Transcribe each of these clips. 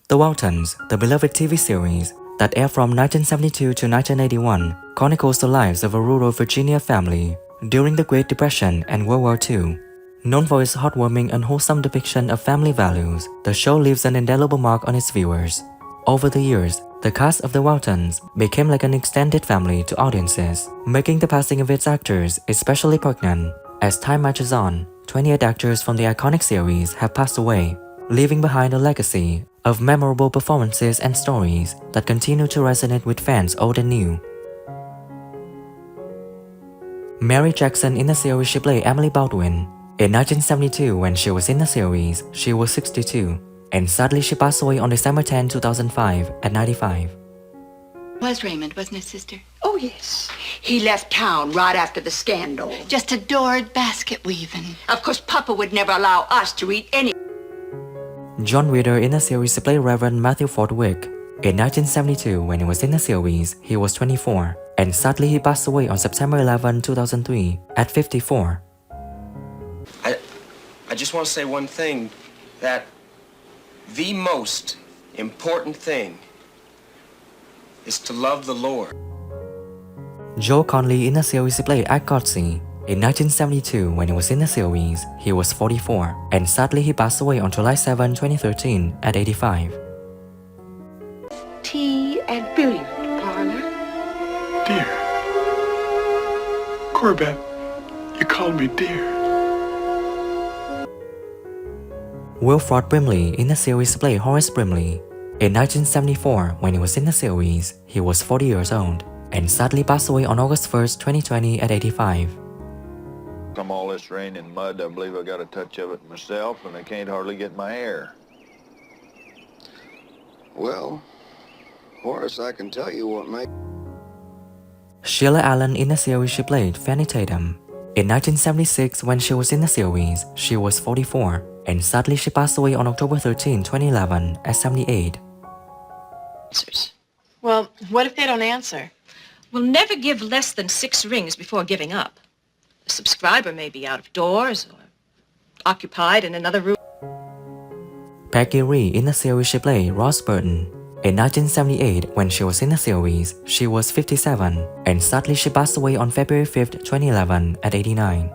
The Waltons, the beloved TV series that aired from 1972 to 1981, chronicles the lives of a rural Virginia family during the Great Depression and World War II. Known for its heartwarming and wholesome depiction of family values, the show leaves an indelible mark on its viewers. Over the years, the cast of The Waltons became like an extended family to audiences, making the passing of its actors especially poignant. As time marches on, 28 actors from the iconic series have passed away, leaving behind a legacy of memorable performances and stories that continue to resonate with fans old and new. Mary Jackson in the series she played Emily Baldwin. In 1972, when she was in the series, she was 62, and sadly she passed away on December 10, 2005 at 95. Was Raymond, wasn't his sister? Oh, yes. He left town right after the scandal. Just adored basket weaving. Of course, Papa would never allow us to eat any. John Reader in the series played Reverend Matthew Fordwick. In 1972, when he was in the series, he was 24, and sadly he passed away on September 11, 2003 at 54. I just want to say one thing, that the most important thing is to love the Lord. Joe Conley in the series played Ike Godsey. In 1972, when he was in the series, he was 44, and sadly he passed away on July 7, 2013 at 85. Tea and billiard parlor. Dear. Corbett, you called me dear. Wilford Brimley in the series played Horace Brimley. In 1974, when he was in the series, he was 40 years old, and sadly passed away on August 1, 2020 at 85. From all this rain and mud, I believe I got a touch of it myself, and I can't hardly get my hair. Well, Horace, I can tell you what makes... Sheila Allen in the series she played Fanny Tatum. In 1976, when she was in the series, she was 44, and sadly she passed away on October 13, 2011 at 78. Well, what if they don't answer? We'll never give less than 6 rings before giving up. The subscriber may be out of doors or occupied in another room. Peggy Ree in the series she played Ross Burton. In 1978, when she was in the series, she was 57, and sadly she passed away on February 5, 2011 at 89.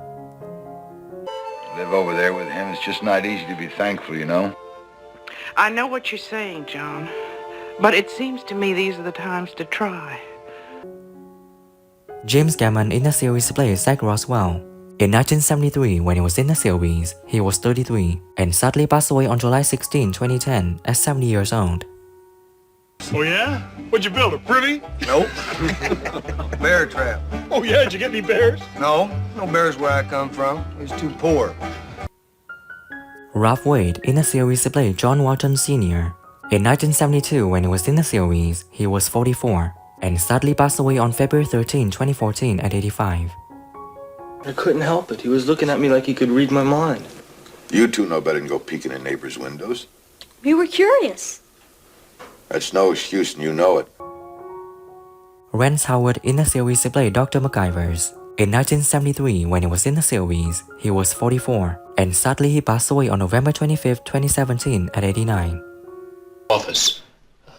Live over there with him, it's just not easy to be thankful, you know. I know what you're saying, John, but it seems to me these are the times to try. James Gammon in the series played Zach Roswell. In 1973, when he was in the series, he was 33, and sadly passed away on July 16, 2010 at 70 years old. Oh, yeah? What'd you build, a privy? Nope. Bear trap. Oh, yeah? Did you get any bears? No bears where I come from. It's too poor. Ralph Waite in the series played John Walton Sr. In 1972, when he was in the series, he was 44, and sadly passed away on February 13, 2014 at 85. I couldn't help it. He was looking at me like he could read my mind. You two know better than go peeking in neighbors' windows. We were curious. That's no excuse, and you know it. Rance Howard in the series played Dr. McIvers. In 1973, when he was in the series, he was 44, and sadly he passed away on November 25, 2017 at 89. Office,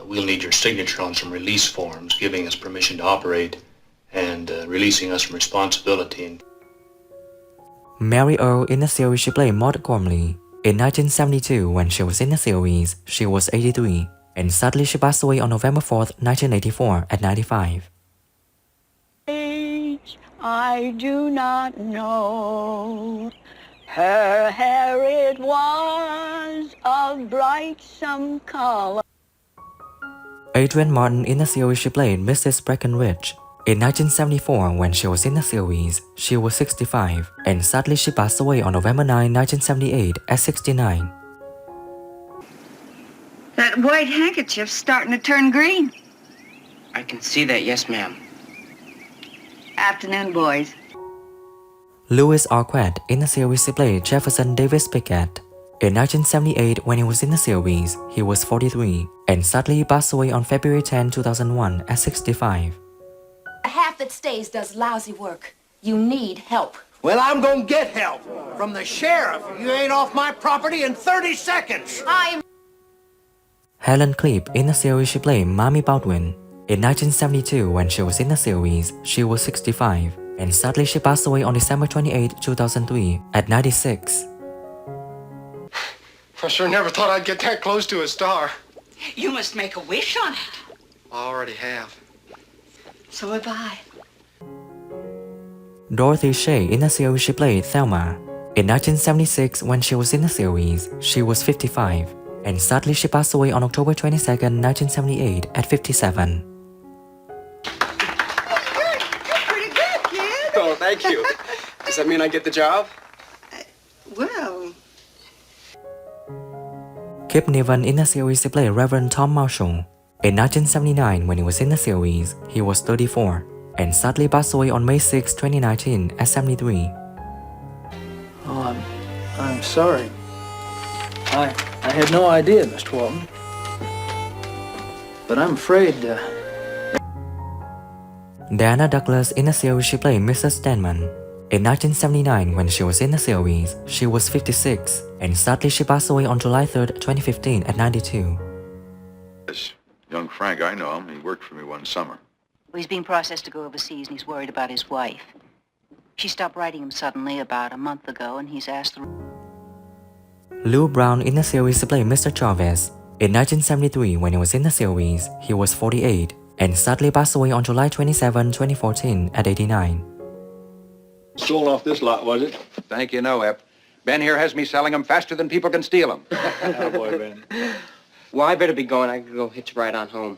we'll need your signature on some release forms giving us permission to operate and releasing us from responsibility. Mary Earl in the series she played Maud Gormley. In 1972, when she was in the series, she was 83, and sadly she passed away on November 4, 1984 at 95. I do not know. Her hair it was of bright some color. Adrienne Martin in the series she played Mrs. Breckenridge. In 1974, when she was in the series, she was 65, and sadly she passed away on November 9, 1978 at 69. That white handkerchief's starting to turn green. I can see that, yes, ma'am. Afternoon, boys. Louis Arquette in the series he played Jefferson Davis Pickett. In 1978, when he was in the series, he was 43, and sadly he passed away on February 10, 2001 at 65. Half that stays does lousy work. You need help. Well, I'm gonna get help from the sheriff. You ain't off my property in 30 seconds. Helen Clip in the series she played Mamie Baldwin. In 1972, when she was in the series, she was 65, and sadly she passed away on December 28, 2003 at 96. I sure never thought I'd get that close to a star. You must make a wish on it. I already have. So have I. Dorothy Shay in the series she played Thelma. In 1976, when she was in the series, she was 55, and sadly she passed away on October 22, 1978 at 57. Pretty good, kid. Oh, thank you. Does that mean I get the job? Well, Kip Niven in the series he played Reverend Tom Marshall. In 1979, when he was in the series, he was 34, and sadly passed away on May 6, 2019 at 73. Oh, I'm sorry. I had no idea, Mr. Walton. But I'm afraid, Diana Douglas in the series she played Mrs. Denman. In 1979, when she was in the series, she was 56, and sadly she passed away on July 3, 2015 at 92. Young Frank, I know him. He worked for me one summer. Well, he's being processed to go overseas, and he's worried about his wife. She stopped writing him suddenly about a month ago, and he's asked the... Lou Brown in the series he played Mr. Jarvis. In 1973, when he was in the series, he was 48, and sadly passed away on July 27, 2014 at 89. Sold off this lot, was it? Thank you, no, Ep. Ben here has me selling them faster than people can steal them. Oh, boy, Ben. Well, I better be going. I can go hitch a ride on home.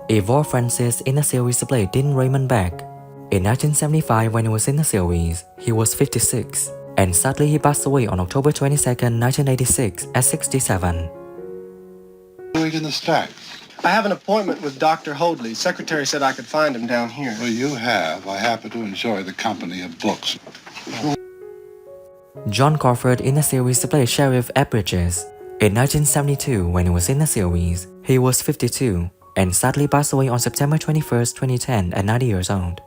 Ivor Francis in the series he played Dean Raymond Beck. In 1975, when he was in the series, he was 56, and sadly he passed away on October 22, 1986 at 67. Doing in the stacks. I have an appointment with Dr. Hoadley. Secretary said I could find him down here. Well, you have. I happen to enjoy the company of books. John Crawford in the series he played Sheriff at Bridges. In 1972, when he was in the series, he was 52, and sadly passed away on September 21, 2010 at 90 years old.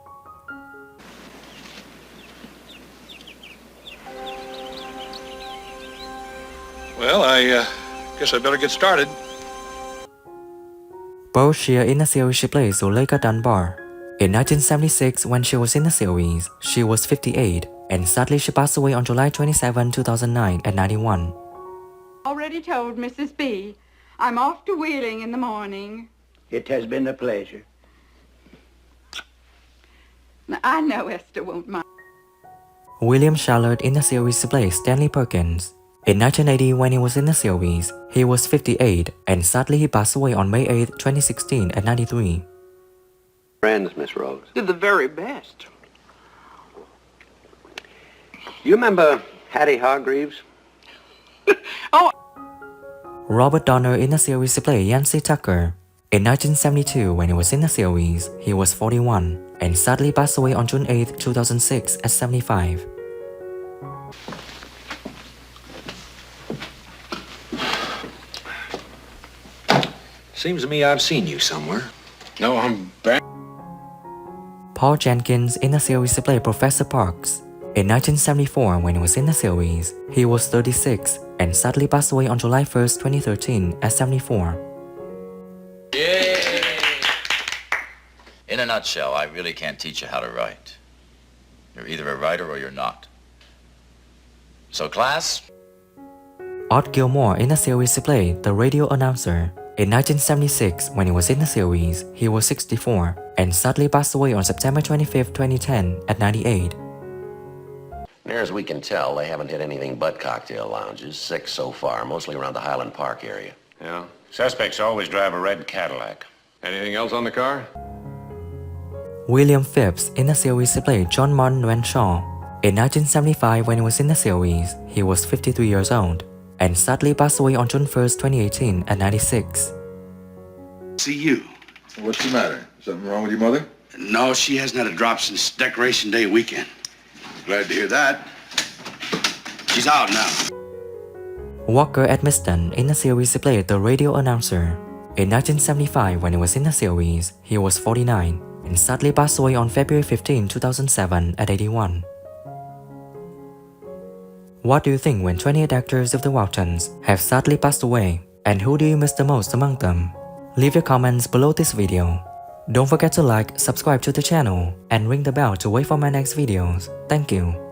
Well, I guess I better get started. Pearl Shear in the series she played Zuleika Dunbar. In 1976, when she was in the series, she was 58, and sadly she passed away on July 27, 2009 at 91. Already told Mrs. B. I'm off to Wheeling in the morning. It has been a pleasure. Now, I know Esther won't mind. William Shallard in the series he played Stanley Perkins. In 1980, when he was in the series, he was 58, and sadly he passed away on May 8, 2016 at 93. Friends, Miss Rose. Did the very best. You remember Hattie Hargreaves? Robert Donner in the series he played Yancey Tucker. In 1972, when he was in the series, he was 41, and sadly passed away on June 8, 2006 at 75. Seems to me I've seen you somewhere. No, I'm back. Paul Jenkins in the series he played Professor Parks. In 1974, when he was in the series, he was 36, and sadly passed away on July 1, 2013 at 74. Yay! In a nutshell, I really can't teach you how to write. You're either a writer or you're not. So, class? Art Gilmore in the series he played The Radio Announcer. In 1976, when he was in the series, he was 64, and sadly passed away on September 25, 2010 at 98. Near as we can tell, they haven't hit anything but cocktail lounges. 6 so far, mostly around the Highland Park area. Yeah. Suspects always drive a red Cadillac. Anything else on the car? William Phipps in the series he played John Martin Renshaw. In 1975, when he was in the series, he was 53 years old, and sadly passed away on June 1, 2018 at 96. See you. What's the matter? Something wrong with your mother? No, she hasn't had a drop since Decoration Day weekend. Glad to hear that. She's out now. Walker Edmiston in the series he played The Radio Announcer. In 1975, when he was in the series, he was 49, and sadly passed away on February 15, 2007 at 81. What do you think when 28 actors of the Waltons have sadly passed away? And who do you miss the most among them? Leave your comments below this video. Don't forget to like, subscribe to the channel, and ring the bell to wait for my next videos. Thank you.